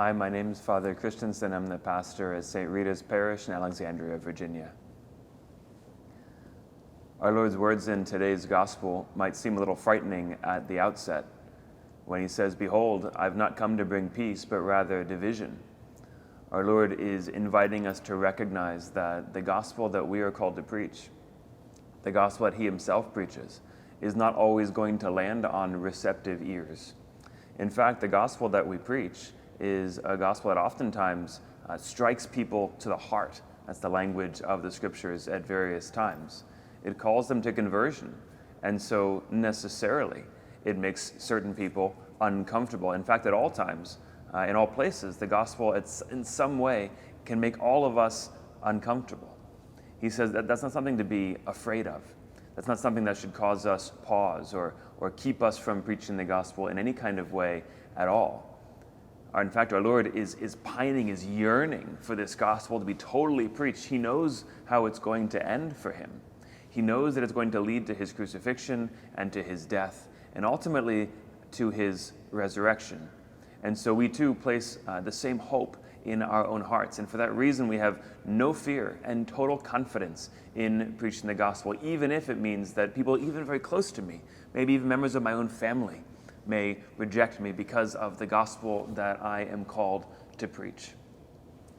Hi, my name is Father Christensen. I'm the pastor at St. Rita's Parish in Alexandria, Virginia. Our Lord's words in today's gospel might seem a little frightening at the outset when he says, "Behold, I've not come to bring peace, but rather division." Our Lord is inviting us to recognize that the gospel that we are called to preach, the gospel that he himself preaches, is not always going to land on receptive ears. In fact, the gospel that we preach is a gospel that oftentimes strikes people to the heart. That's the language of the scriptures at various times. It calls them to conversion, and so necessarily it makes certain people uncomfortable. In fact, at all times, in all places, the gospel in some way can make all of us uncomfortable. He says that that's not something to be afraid of. That's not something that should cause us pause or keep us from preaching the gospel in any kind of way at all. In fact, our Lord is pining, is yearning for this gospel to be totally preached. He knows how it's going to end for him. He knows that it's going to lead to his crucifixion and to his death, and ultimately to his resurrection. And so we too place the same hope in our own hearts. And for that reason, we have no fear and total confidence in preaching the gospel, even if it means that people even very close to me, maybe even members of my own family, may reject me because of the gospel that I am called to preach.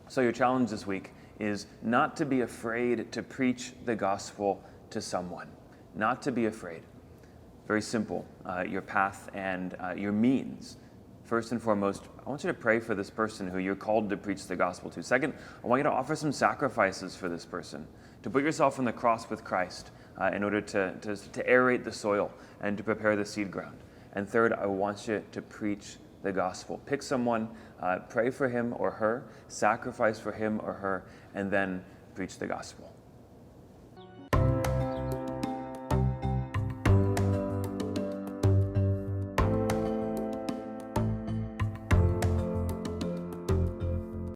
So your challenge this week is not to be afraid to preach the gospel to someone. Not to be afraid. Very simple, your path and your means. First and foremost, I want you to pray for this person who you're called to preach the gospel to. Second, I want you to offer some sacrifices for this person, to put yourself on the cross with Christ in order to aerate the soil and to prepare the seed ground. And third, I want you to preach the gospel. Pick someone, pray for him or her, sacrifice for him or her, and then preach the gospel.